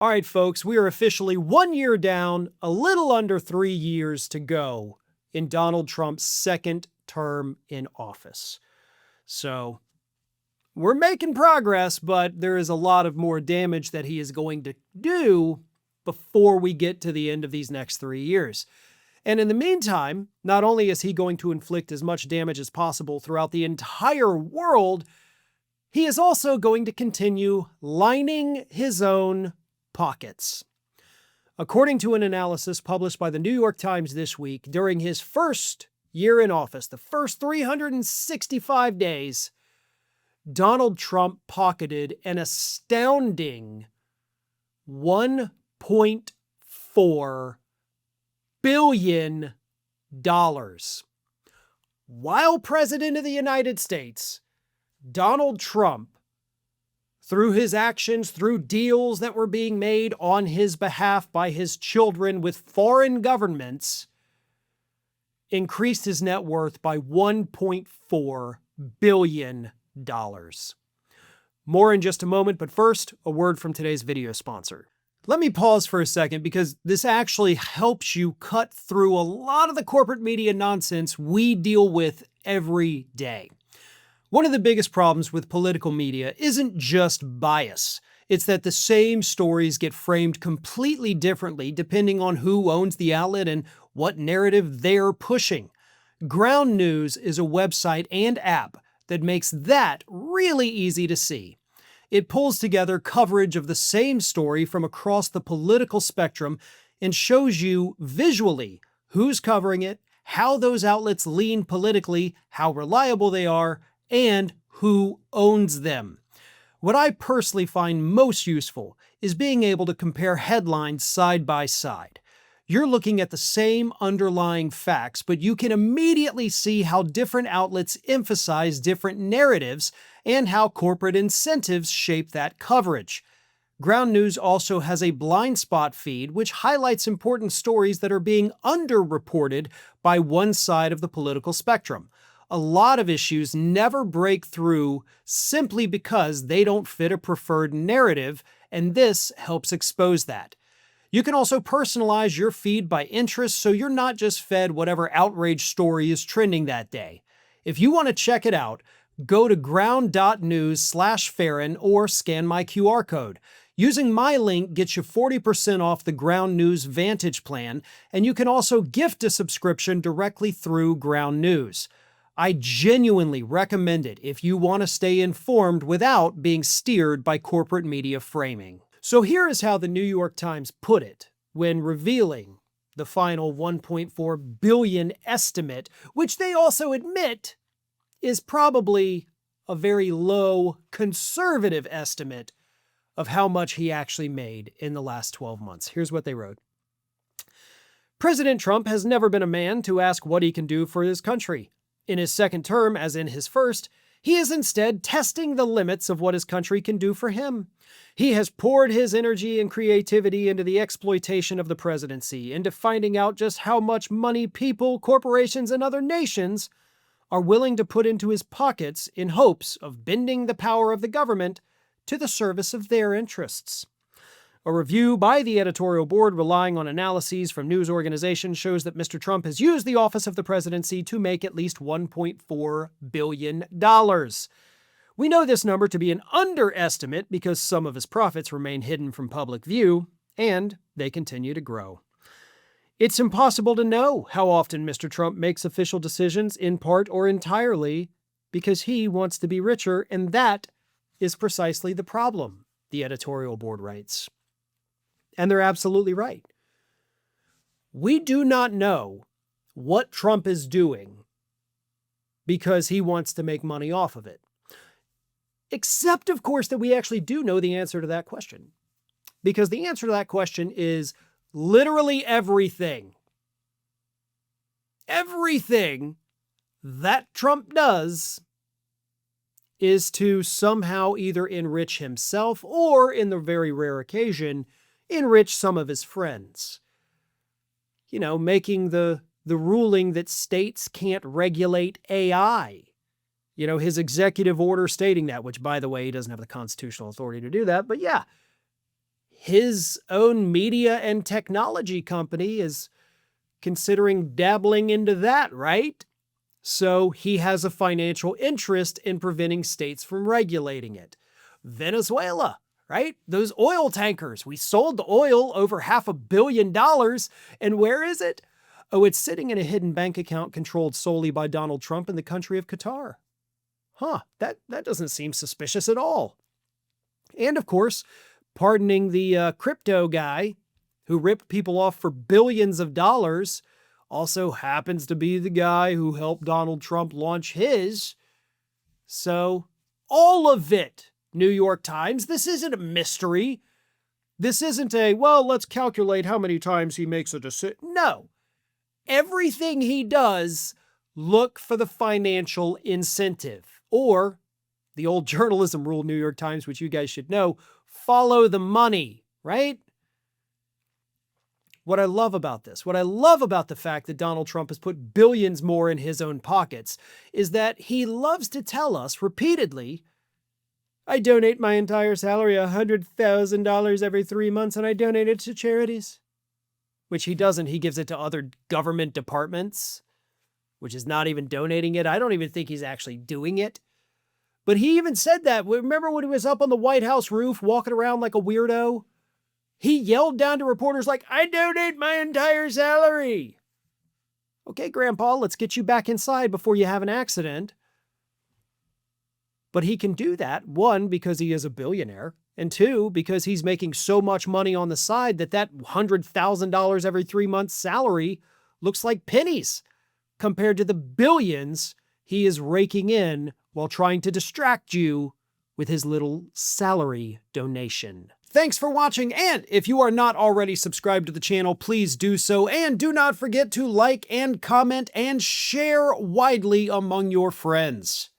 All right, folks, we are officially 1 year down, a little under 3 years to go in Donald Trump's second term in office. So we're making progress, but there is a lot of more damage that he is going to do before we get to the end of these next 3 years. And in the meantime, not only is he going to inflict as much damage as possible throughout the entire world, he is also going to continue lining his own pockets. According to an analysis published by the New York Times this week, during his first year in office, the first 365 days, Donald Trump pocketed an astounding $1.4 billion. While President of the United States, Donald Trump, through his actions, through deals that were being made on his behalf by his children with foreign governments, increased his net worth by $1.4 billion. More in just a moment, but first, a word from today's video sponsor. Let me pause for a second because this actually helps you cut through a lot of the corporate media nonsense we deal with every day. One of the biggest problems with political media isn't just bias. It's that the same stories get framed completely differently depending on who owns the outlet and what narrative they're pushing. Ground News is a website and app that makes that really easy to see. It pulls together coverage of the same story from across the political spectrum and shows you visually who's covering it, how those outlets lean politically, how reliable they are, and who owns them. What I personally find most useful is being able to compare headlines side by side. You're looking at the same underlying facts, but you can immediately see how different outlets emphasize different narratives and how corporate incentives shape that coverage. Ground News also has a blind spot feed, which highlights important stories that are being underreported by one side of the political spectrum. A lot of issues never break through simply because they don't fit a preferred narrative, and this helps expose that. You can also personalize your feed by interest so you're not just fed whatever outrage story is trending that day. If you want to check it out, go to ground.news/Farron or scan my QR code. Using my link gets you 40% off the Ground News Vantage plan, and you can also gift a subscription directly through Ground News. I genuinely recommend it if you want to stay informed without being steered by corporate media framing. So here is how the New York Times put it when revealing the final $1.4 billion estimate, which they also admit is probably a very low, conservative estimate of how much he actually made in the last 12 months. Here's what they wrote. President Trump has never been a man to ask what he can do for his country. In his second term, as in his first, he is instead testing the limits of what his country can do for him. He has poured his energy and creativity into the exploitation of the presidency, into finding out just how much money people, corporations, and other nations are willing to put into his pockets in hopes of bending the power of the government to the service of their interests. A review by the editorial board relying on analyses from news organizations shows that Mr. Trump has used the office of the presidency to make at least $1.4 billion. We know this number to be an underestimate because some of his profits remain hidden from public view, and they continue to grow. It's impossible to know how often Mr. Trump makes official decisions, in part or entirely, because he wants to be richer, and that is precisely the problem, the editorial board writes. And they're absolutely right. We do not know what Trump is doing because he wants to make money off of it. Except, of course, that we actually do know the answer to that question. Because the answer to that question is literally everything. Everything that Trump does is to somehow either enrich himself or, in the very rare occasion, enrich some of his friends. You know, making the ruling that states can't regulate AI. You know, his executive order stating that, which, by the way, he doesn't have the constitutional authority to do that. But yeah, his own media and technology company is considering dabbling into that, right? So he has a financial interest in preventing states from regulating it. Venezuela, right? Those oil tankers. We sold the oil over $500 million. And where is it? Oh, it's sitting in a hidden bank account controlled solely by Donald Trump in the country of Qatar. Huh, that doesn't seem suspicious at all. And of course, pardoning the crypto guy who ripped people off for billions of dollars also happens to be the guy who helped Donald Trump launch his. So all of it, New York Times, this isn't a mystery. This isn't a, well, let's calculate how many times he makes a decision. No. Everything he does, look for the financial incentive. Or, the old journalism rule, New York Times, which you guys should know, follow the money, right? What I love about this, what I love about the fact that Donald Trump has put billions more in his own pockets, is that he loves to tell us repeatedly, I donate my entire salary, $100,000 every 3 months, and I donate it to charities. Which he doesn't. He gives it to other government departments, which is not even donating it. I don't even think he's actually doing it. But he even said that. Remember when he was up on the White House roof walking around like a weirdo? He yelled down to reporters like, I donate my entire salary. Okay, Grandpa, let's get you back inside before you have an accident. But he can do that, one, because he is a billionaire, and two, because he's making so much money on the side that $100,000 every 3 months salary looks like pennies compared to the billions he is raking in while trying to distract you with his little salary donation. Thanks for watching, and if you are not already subscribed to the channel, please do so, and do not forget to like and comment and share widely among your friends.